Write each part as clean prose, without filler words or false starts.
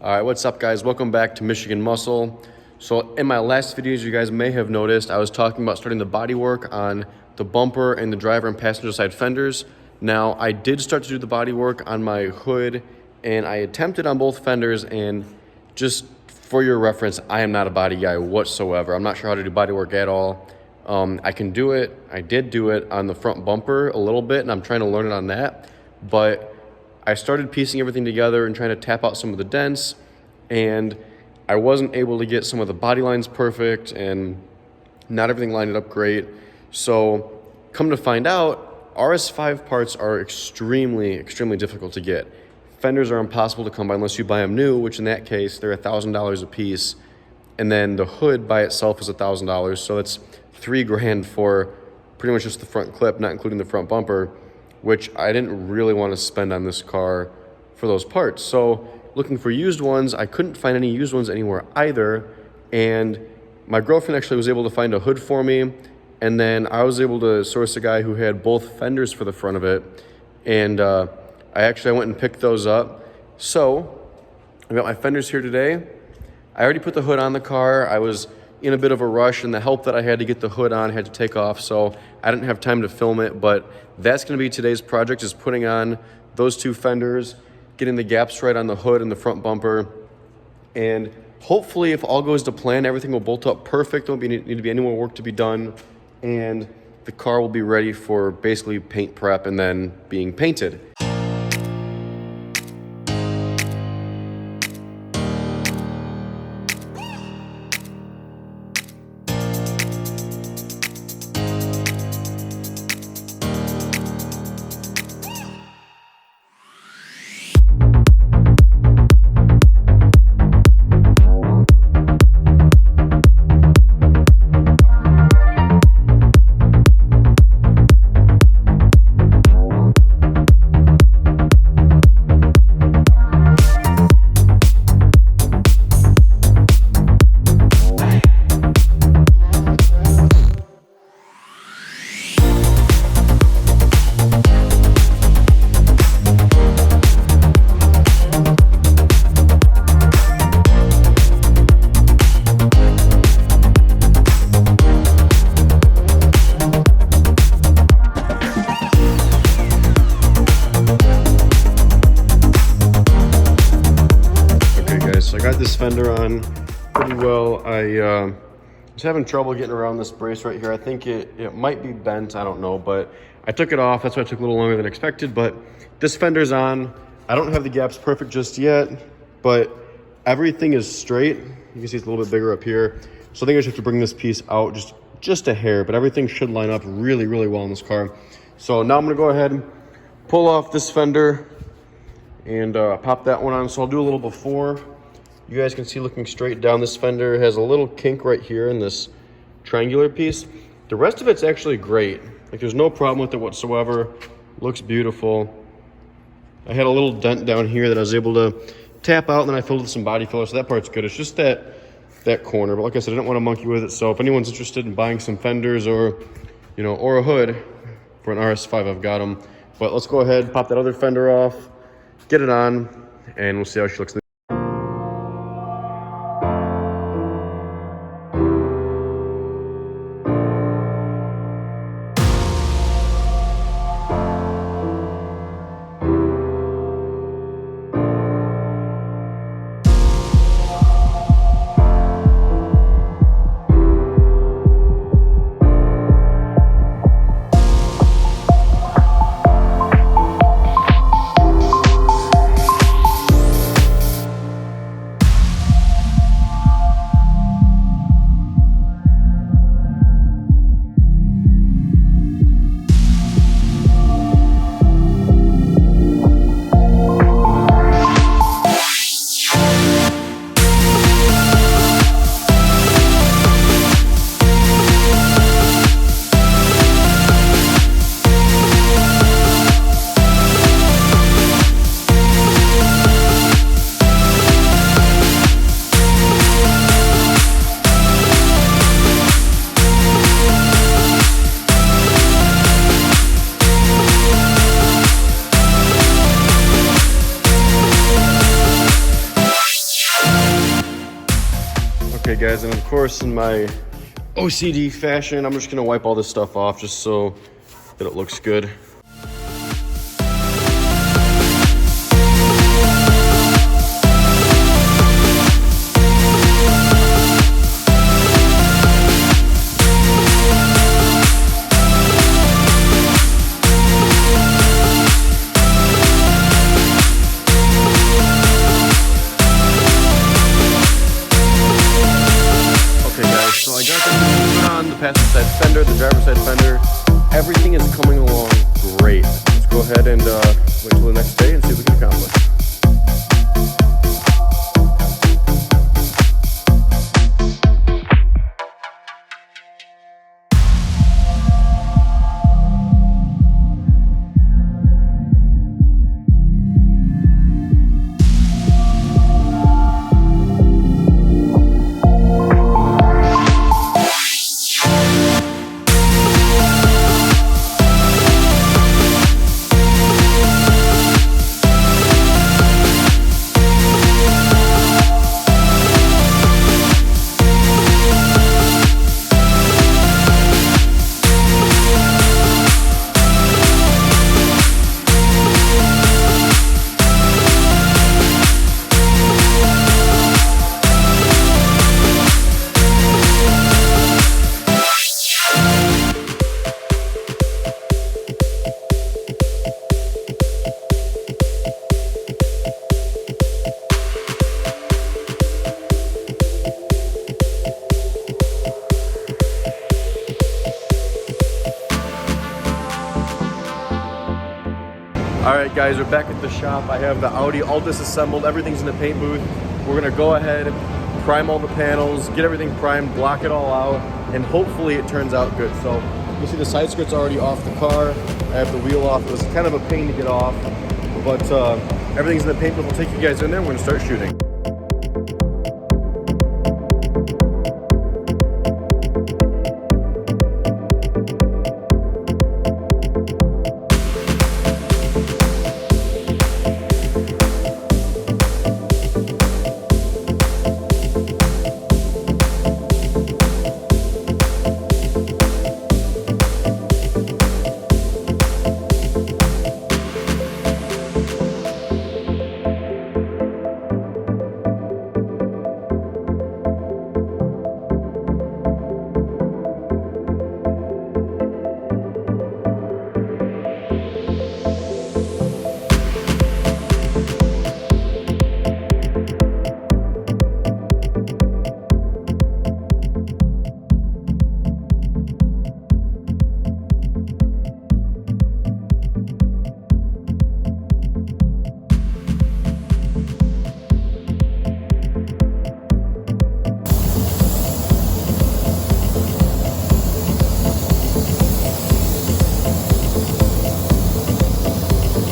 All right, what's up guys? Welcome back to Michigan Muscle. So in my last videos, you guys may have noticed I was talking about starting the body work on the bumper and the driver and passenger side fenders. Now I did start to do the body work on my hood and I attempted on both fenders, and just for your reference, I am not a body guy whatsoever. I'm not sure how to do body work at all. I can do it. I did do it on the front bumper a little bit and I'm trying to learn it on that, but I started piecing everything together and trying to tap out some of the dents, and I wasn't able to get some of the body lines perfect and not everything lined up great. So come to find out, RS5 parts are extremely difficult to get. Fenders are impossible to come by unless you buy them new, which in that case, they're $1,000 a piece. And then the hood by itself is $1,000. So that's $3,000 for pretty much just the front clip, not including the front bumper, which I didn't really want to spend on this car for those parts. So looking for used ones, I couldn't find any used ones anywhere either. And my girlfriend actually was able to find a hood for me. And then I was able to source a guy who had both fenders for the front of it. And I went and picked those up. So I got my fenders here today. I already put the hood on the car. I was in a bit of a rush, and the help that I had to get the hood on had to take off, so I didn't have time to film it. But that's going to be today's project, is putting on those two fenders, getting the gaps right on the hood and the front bumper, and hopefully if all goes to plan, everything will bolt up perfect. There won't need to be any more work to be done, and the car will be ready for basically paint prep and then being painted. So I got this fender on pretty well. I was having trouble getting around this brace right here. I think it might be bent, I don't know, but I took it off. That's why it took a little longer than expected, but this fender's on. I don't have the gaps perfect just yet, but everything is straight. You can see it's a little bit bigger up here. So I think I just have to bring this piece out just a hair, but everything should line up really well in this car. So now I'm gonna go ahead and pull off this fender and pop that one on. So I'll do a little before. You guys can see, looking straight down, this fender has a little kink right here in this triangular piece. The rest of it's actually great. Like, there's no problem with it whatsoever. Looks beautiful. I had a little dent down here that I was able to tap out, and then I filled with some body filler, so that part's good. It's just that corner. But like I said, I didn't want to monkey with it. So if anyone's interested in buying some fenders or a hood for an RS5, I've got them. But let's go ahead, pop that other fender off, get it on, and we'll see how she looks. Okay guys, and of course in my OCD fashion, I'm just gonna wipe all this stuff off just so that it looks good. So I got the put on the passenger side fender, the driver's side fender. Everything is coming along great. Let's go ahead and wait till the next day and see what we can accomplish. All right guys, we're back at the shop. I have the Audi all disassembled, everything's in the paint booth. We're gonna go ahead, prime all the panels, get everything primed, block it all out, and hopefully it turns out good. So you see the side skirt's already off the car. I have the wheel off. It was kind of a pain to get off, but everything's in the paint booth. We'll take you guys in there and we're gonna start shooting.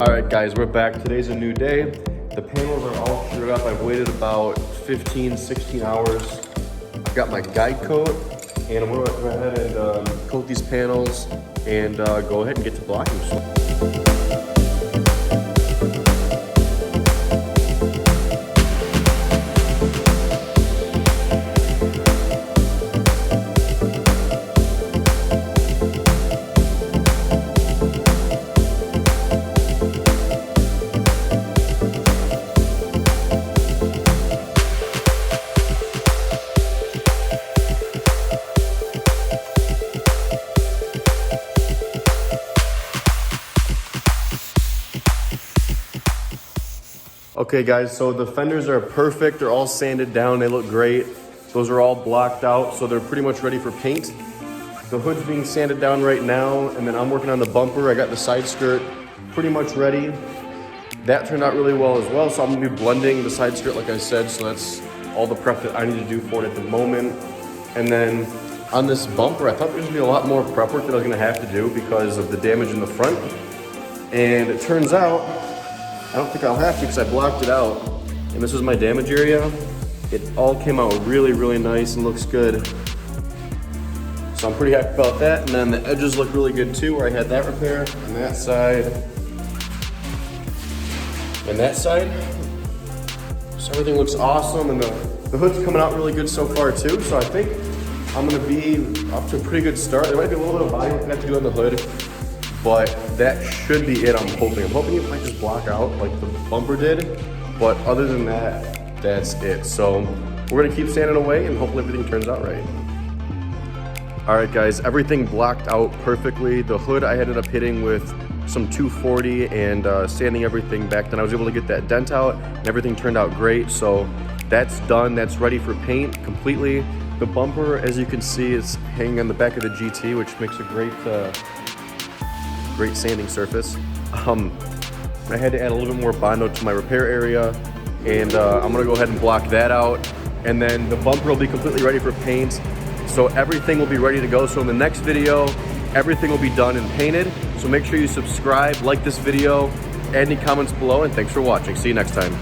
All right guys, we're back. Today's a new day. The panels are all cured up. I've waited about 15, 16 hours. I've got my guide coat and I'm gonna go ahead and coat these panels and go ahead and get to blocking. Okay guys, so the fenders are perfect. They're all sanded down. They look great. Those are all blocked out, so they're pretty much ready for paint. The hood's being sanded down right now, and then I'm working on the bumper. I got the side skirt pretty much ready. That turned out really well as well, so I'm gonna be blending the side skirt like I said, so that's all the prep that I need to do for it at the moment. And then on this bumper, I thought there was gonna be a lot more prep work that I was gonna have to do because of the damage in the front. And it turns out, I don't think I'll have to because I blocked it out. And this is my damage area. It all came out really, really nice and looks good. So I'm pretty happy about that. And then the edges look really good too, where I had that repair on that side and that side. So everything looks awesome, and the hood's coming out really good so far too. So I think I'm gonna be up to a pretty good start. There might be a little bit of body work I have to do on the hood, but that should be it, I'm hoping. I'm hoping it might just block out like the bumper did, but other than that, that's it. So we're gonna keep sanding away and hopefully everything turns out right. All right, guys, everything blocked out perfectly. The hood I ended up hitting with some 240 and sanding everything back. Then I was able to get that dent out and everything turned out great. So that's done, that's ready for paint completely. The bumper, as you can see, is hanging on the back of the GT, which makes a great sanding surface. I had to add a little bit more Bondo to my repair area, and I'm gonna go ahead and block that out. And then the bumper will be completely ready for paint. So everything will be ready to go. So in the next video, everything will be done and painted. So make sure you subscribe, like this video, add any comments below, and thanks for watching. See you next time.